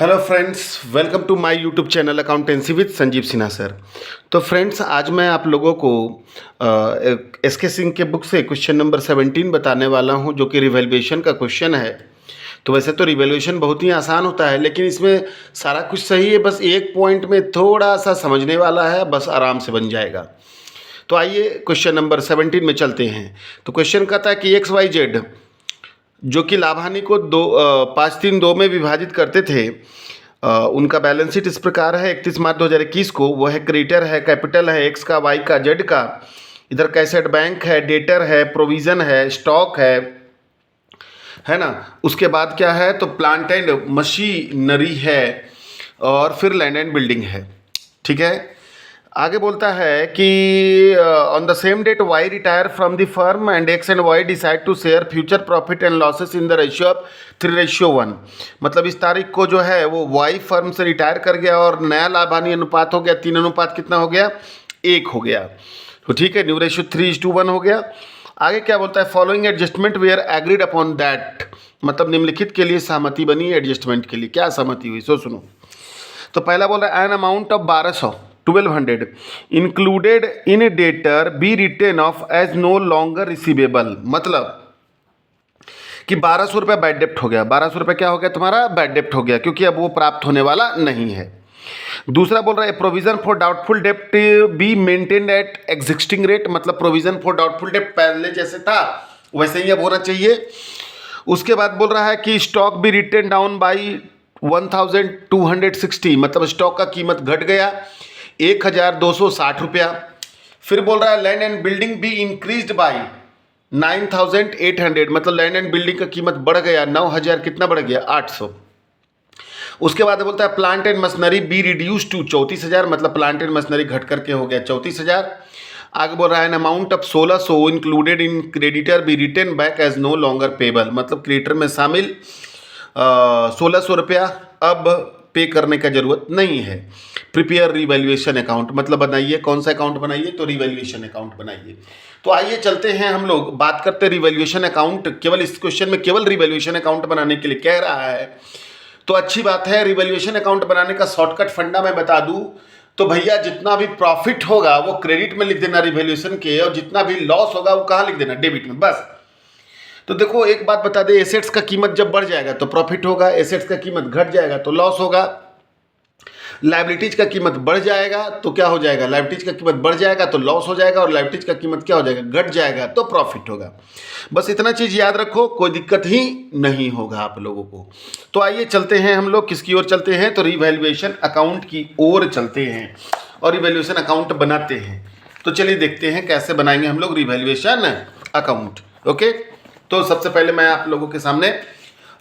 Hello friends, welcome to my YouTube channel accountancy with Sanjeev Sinha sir. तो friends, आज मैं आप लोगों को एस के सिंह के बुक से क्वेश्चन नंबर 17 बताने वाला हूं, जो कि रिवैल्यूएशन का क्वेश्चन है। तो वैसे तो रिवैल्यूएशन बहुत ही आसान होता है, लेकिन इसमें सारा कुछ सही है, बस एक पॉइंट में थोड़ा सा समझने वाला है, बस आराम से बन जाएगा। तो आइए क्वेश्चन नंबर 17 में चलते हैं। तो क्वेश्चन कहता है कि एक्स वाई जेड जो कि लाभ हानि को 5-3-2 में विभाजित करते थे, उनका बैलेंस शीट इस प्रकार है 31 मार्च 2021 को। वो है क्रेडिटर है, कैपिटल है एक्स का, वाई का, जेड का। इधर कैसेट बैंक है, डेटर है, प्रोविज़न है, स्टॉक है ना। उसके बाद क्या है, तो प्लांट एंड मशीनरी है, और फिर लैंड एंड बिल्डिंग है। ठीक है। आगे बोलता है कि on the same date Y retire from the firm and X and Y decide to share future profit and losses in the ratio of 3:1। मतलब इस तारीख को जो है वो वाई फर्म से रिटायर कर गया और नया लाभ हानि अनुपात हो गया 3 अनुपात कितना हो गया, 1 हो गया। तो ठीक है, न्यू रेशियो 3:1 हो गया। आगे क्या बोलता है, following adjustment we are agreed upon that. मतलब निम्नलिखित के लिए सहमति बनी, एडजस्टमेंट के लिए क्या सहमति हुई, सो सुनो। तो पहला बोल रहा है an amount of 1200 included in debtor be written off as no longer receivable. मतलब कि 1200 रुपये बैड डेप्ट हो गया। 1200 रुपये क्या हो गया तुम्हारा, बैड डेप्ट हो गया, क्योंकि अब वो प्राप्त होने वाला नहीं है। दूसरा बोल रहा है प्रोविजन फॉर डाउटफुल डेप्ट be maintained at existing rate. मतलब प्रोविजन फॉर डाउटफुल डेप्ट पहले जैसे था वैसे ही अब होना चाहिए। उसके बाद बोल रहा है कि stock be written down by 1260। मतलब स्टॉक का कीमत घट गया 1260 रुपया। फिर बोल रहा है land and building be increased by 9800। मतलब लैंड एंड बिल्डिंग का कीमत बढ़ गया 9000, कितना बढ़ गया, 800। उसके बाद बोलता है plant and machinery be reduce to 34,000। मतलब प्लांट एंड मशीनरी घट करके हो गया 34,000। आगे बोल रहा है an amount of 1600 included in creditor be return back as no longer payable. मतलब क्रेडिटर में शामिल 1600 रुपया अब पे करने का जरूरत नहीं है। प्रिपेयर रिवैल्यूएशन अकाउंट, मतलब बनाइए, कौन सा अकाउंट बनाइए, तो रिवैल्यूएशन अकाउंट बनाइए। तो आइए चलते हैं, हम लोग बात करते हैं रिवैल्यूएशन अकाउंट। केवल इस क्वेश्चन में केवल रिवैल्यूएशन अकाउंट बनाने के लिए कह रहा है, तो अच्छी बात है। रिवैल्यूएशन अकाउंट बनाने का शॉर्टकट फंडा मैं बता दूं तो भैया, जितना भी प्रॉफिट होगा वो क्रेडिट में लिख देना रिवैल्यूएशन के, और जितना भी लॉस होगा वो कहाँ लिख देना, डेबिट में, बस। तो देखो एक बात बता दे, एसेट्स का कीमत जब बढ़ जाएगा तो प्रॉफिट होगा, एसेट्स का कीमत घट जाएगा तो लॉस होगा। लायबिलिटीज का कीमत बढ़ जाएगा तो क्या हो जाएगा, लायबिलिटीज का कीमत बढ़ जाएगा तो लॉस हो जाएगा, और लायबिलिटीज का कीमत क्या हो जाएगा, घट जाएगा तो प्रॉफिट होगा। बस इतना चीज याद रखो, कोई दिक्कत ही नहीं होगा आप लोगों को। तो आइए चलते हैं, हम लोग किसकी ओर चलते हैं, तो रिवैल्यूएशन अकाउंट की ओर चलते हैं और रिवैल्यूएशन अकाउंट बनाते हैं। तो चलिए देखते हैं कैसे बनाएंगे हम लोग रिवैल्यूएशन अकाउंट। ओके, तो सबसे पहले मैं आप लोगों के सामने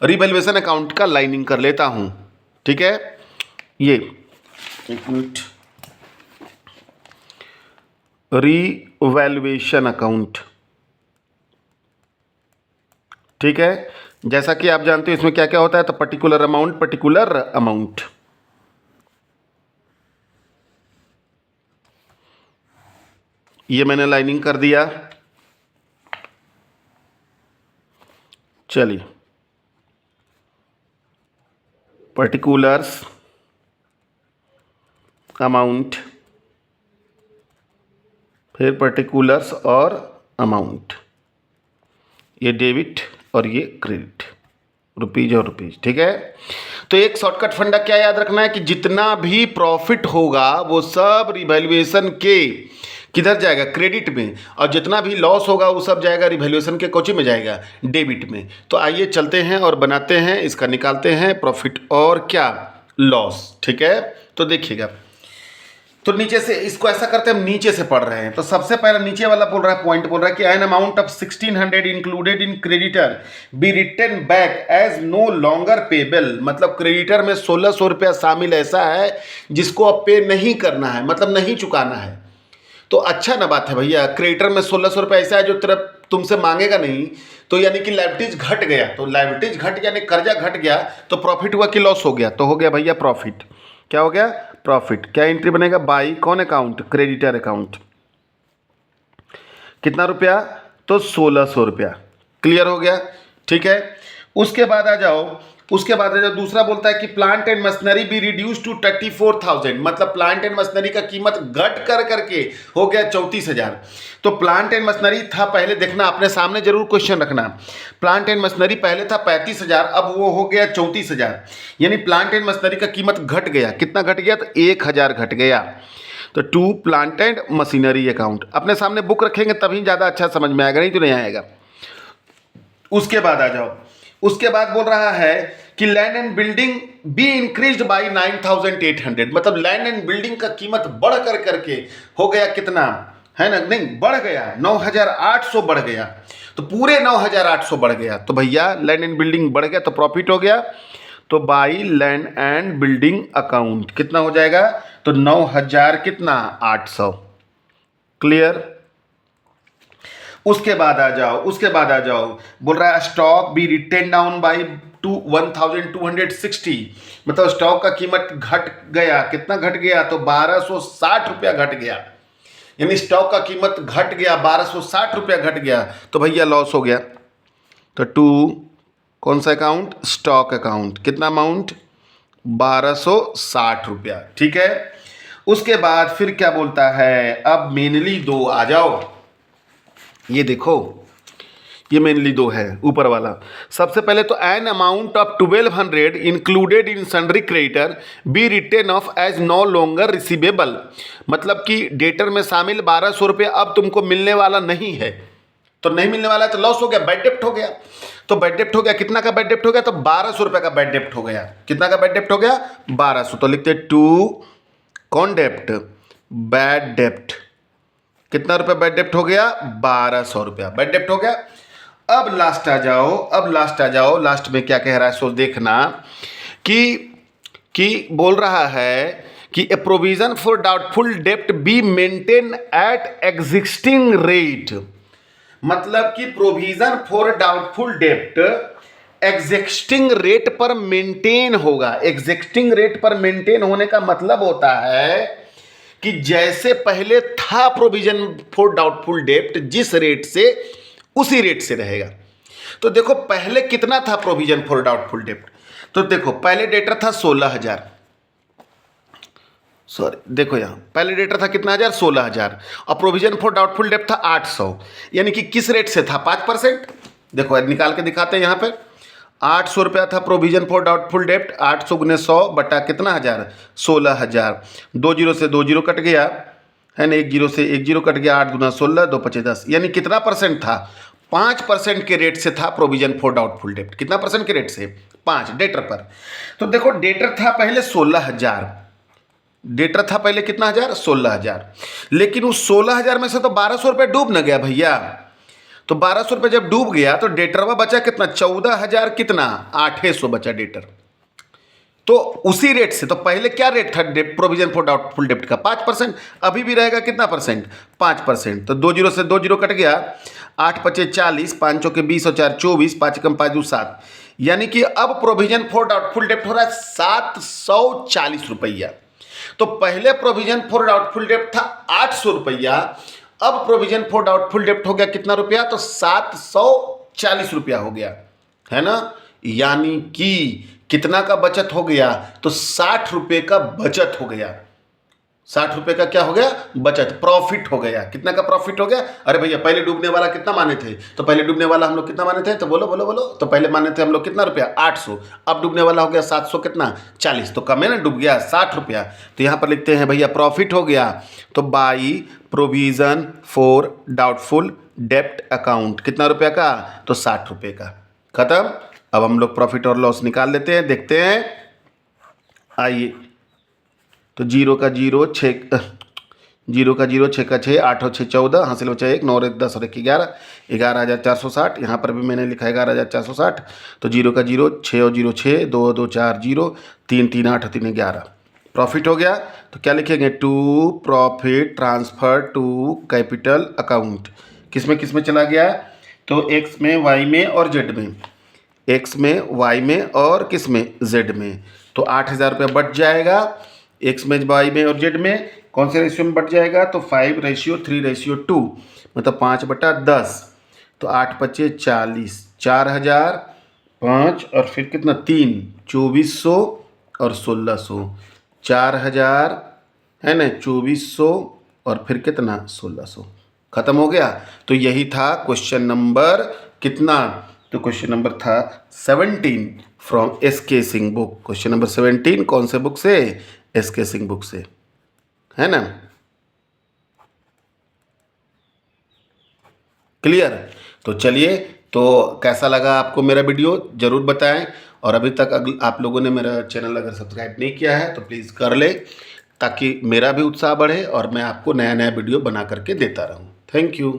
रिवैल्यूएशन अकाउंट का लाइनिंग कर लेता हूं। ठीक है, ये एक मिनट, रिवैल्यूएशन अकाउंट। ठीक है, जैसा कि आप जानते हो इसमें क्या क्या होता है, तो पर्टिकुलर अमाउंट, पर्टिकुलर अमाउंट। ये मैंने लाइनिंग कर दिया। चलिए, पर्टिकुलर्स अमाउंट, फिर पर्टिकुलर्स और अमाउंट, ये डेबिट और ये क्रेडिट, रुपीज और रुपीज। ठीक है, तो एक शॉर्टकट फंडा क्या याद रखना है कि जितना भी प्रॉफिट होगा वो सब रिवैल्यूएशन के किधर जाएगा, क्रेडिट में, और जितना भी लॉस होगा वो सब जाएगा रिवैल्यूएशन के कोची में जाएगा, डेबिट में। तो आइए चलते हैं और बनाते हैं, इसका निकालते हैं प्रॉफिट और क्या, लॉस। ठीक है, तो देखिएगा, तो नीचे से इसको ऐसा करते हैं, हम नीचे से पढ़ रहे हैं। तो सबसे पहले नीचे वाला बोल रहा है, पॉइंट बोल रहा है कि an amount of 1600 included in creditor be return back as no longer payable. मतलब क्रेडिटर में 1600 रुपया शामिल ऐसा है जिसको अब पे नहीं करना है, मतलब नहीं चुकाना है। तो अच्छा ना बात है भैया, क्रेडिटर में 1600 रुपया ऐसा है जो तरफ तुमसे मांगेगा नहीं, तो यानी कि लायबिलिटीज घट गया, तो लायबिलिटीज घट यानी कर्जा घट गया, तो प्रॉफिट हुआ कि लॉस हो गया, तो हो गया भैया प्रॉफिट। क्या हो गया, प्रॉफिट। क्या एंट्री बनेगा, बाई कौन अकाउंट, क्रेडिटर अकाउंट। कितना रुपया, तो 1600 रुपया। क्लियर हो गया। ठीक है, उसके बाद आ जाओ उसके बाद जो दूसरा बोलता है कि plant and machinery be reduce to 34,000, मतलब प्लांट एंड मशीनरी का कीमत घट कर करके हो गया 34,000। तो प्लांट एंड मशीनरी था पहले, देखना अपने सामने जरूर क्वेश्चन रखना, प्लांट एंड मशीनरी पहले था 35,000, अब वो हो गया 34,000, यानी प्लांट एंड मशीनरी का कीमत घट गया। कितना घट गया? तो 1,000 घट गया। तो to plant and machinery account अपने सामने बुक रखेंगे तभी ज़्यादा अच्छा समझ में आएगा, नहीं तो नहीं आएगा। उसके बाद आ जाओ, उसके बाद बोल रहा है कि land and building be increased by 9,800, मतलब लैंड एंड बिल्डिंग का कीमत बढ़ कर करके हो गया कितना, है ना, नहीं बढ़ गया 9,800 बढ़ गया, तो पूरे 9,800 बढ़ गया। तो भैया लैंड एंड बिल्डिंग बढ़ गया तो प्रॉफिट हो गया। तो by land and building account कितना हो जाएगा? तो 9,000 कितना 800। क्लियर? उसके बाद आ जाओ, उसके बाद आ जाओ, बोल रहा है stock be written down by 1,260, मतलब स्टॉक का कीमत घट गया। कितना घट गया? तो 1,260 रुपया घट गया, यानी स्टॉक का कीमत घट गया 1,260 रुपया घट गया, तो भैया लॉस हो गया। तो टू कौन सा अकाउंट? Stock account. कितना अमाउंट? 1,260 रुपया। ठीक है। उसके बाद फिर क्या बोलता है? अब मेनली दो आ जाओ, ये देखो ये मेनली दो है ऊपर वाला। सबसे पहले तो an amount of 1,200 included in sundry creditor be written off as no longer receivable, मतलब कि डेटर में शामिल 1,200 रुपये अब तुमको मिलने वाला नहीं है। तो नहीं मिलने वाला है तो लॉस हो गया, बैड डेप्ट हो गया। तो बैड डेप्ट हो गया, कितना का बैड डेप्ट हो गया? तो 1,200 रुपये का बैड डेप्ट हो गया। कितना का बैड डेप्ट हो गया? 1,200। तो लिखते टू कौन डेप्ट? बैड डेप्ट। कितना रुपया बैड डेप्ट हो गया? 1,200 रुपया बैड डेप्ट हो गया। अब लास्ट आ जाओ, अब लास्ट आ जाओ, लास्ट में क्या कह रहा है सो देखना कि बोल रहा है कि ए प्रोविजन फॉर डाउटफुल डेप्ट be maintain at existing rate, मतलब कि प्रोविजन फॉर डाउटफुल डेप्ट एग्जिस्टिंग रेट पर मेंटेन होगा। एग्जिस्टिंग रेट पर मेंटेन होने का मतलब होता है कि जैसे पहले था प्रोविजन फॉर डाउटफुल डेप्ट जिस रेट से, उसी रेट से रहेगा। तो देखो पहले कितना था प्रोविजन फॉर डाउटफुल डेप्ट? तो देखो पहले डेटर था 16,000, सॉरी देखो यहाँ पहले डेटर था कितना हजार? 16,000, और प्रोविजन फॉर डाउटफुल डेप्ट था 800, यानी कि किस रेट से था? 5%। देखो निकाल के दिखाते हैं यहाँ पे, 800 रुपया था प्रोविजन फॉर डाउटफुल डेप्ट, 800 गुने 100 बटा कितना हजार? 16,000। 2 जीरो से 2 जीरो कट गया है ना, 1 जीरो से 1 जीरो कट गया, 8 गुना 16, 2 पचे 10, यानी कितना परसेंट था? 5% के रेट से था प्रोविजन फॉर डाउटफुल डेप्ट। कितना परसेंट के रेट से? 5 डेटर पर। तो देखो डेटर था पहले 16,000, डेटर था पहले कितना हजार? 16,000, लेकिन उस 16,000 में से तो 1,200 रुपये डूब न गया भैया। तो 1,200 रुपये जब डूब गया तो डेटरवा बचा कितना? 14,000 कितना? 800 बचा डेटर। तो उसी रेट से, तो पहले क्या रेट था प्रोविजन फॉर डाउटफुल डेप्ट का? 5%। अभी भी रहेगा कितना परसेंट? 5%। तो 2 जीरो से 2 जीरो कट गया, 8 पचे 40, 5 चौके 20 और 4 24, 5 कम 5 7, यानी कि अब प्रोविजन फॉर डाउटफुल डेप्ट हो रहा है 740 रुपया। तो पहले प्रोविजन फॉर डाउटफुल डेप्ट था 800 रुपया, अब प्रोविजन फॉर डाउटफुल डेप्ट हो गया कितना रुपया? तो 740 रुपया हो गया, है ना। यानी कि कितना का बचत हो गया? तो 60 रुपये का बचत हो गया। 60 रुपये का क्या हो गया? बचत, प्रॉफिट हो गया। कितना का प्रॉफिट हो गया? अरे भैया पहले डूबने वाला कितना माने थे? तो पहले डूबने वाला हम लोग कितना माने थे? तो बोलो बोलो बोलो। तो पहले माने थे हम लोग कितना रुपया? 800। अब डूबने वाला हो गया 700 कितना? 40। तो कम है ना, डूब गया 60 रुपया। तो यहाँ पर लिखते हैं भैया प्रॉफिट हो गया। तो बाई प्रोविजन फॉर डाउटफुल डेप्ट अकाउंट कितना रुपया का? तो 60 रुपये का। खत्म। अब हम लोग प्रॉफिट और लॉस निकाल लेते हैं, देखते हैं। आइए, तो 0 का 0, 6 0 का 0, 6 का 6, 8 और 6 14, हासिल बचा 1, 9 और 1 10 और 1 11, 11,460। यहाँ पर भी मैंने लिखा है 11,460। तो 0 का 0, 6 और 0 6, 2 2 4 0, 3 3 8 और 3 11, प्रॉफिट हो गया। तो क्या लिखेंगे? To profit transfer to capital account. किस में चला गया? तो एक्स में, वाई में और जेड में। एक्स में, वाई में और किस में? जेड में। तो 8,000 रुपये बच जाएगा। एक्स में, वाई में और जेड में कौन से रेशियो में बट जाएगा? तो 5:3:2, मतलब 5/10। तो 8 पचे 40, 4,000 5 और फिर कितना 3, 2400 और 1600, 4000 है ना, 2400 और फिर कितना 1600, खत्म हो गया। तो यही था क्वेश्चन नंबर कितना, तो क्वेश्चन नंबर था 17 फ्रॉम एस के सिंह बुक। क्वेश्चन नंबर 17 कौन से बुक से, एस के सिंह बुक से, है ना। क्लियर। तो चलिए, तो कैसा लगा आपको मेरा वीडियो ज़रूर बताएं, और अभी तक आप लोगों ने मेरा चैनल अगर सब्सक्राइब नहीं किया है तो प्लीज़ कर ले, ताकि मेरा भी उत्साह बढ़े और मैं आपको नया नया वीडियो बना करके देता रहूं। Thank you.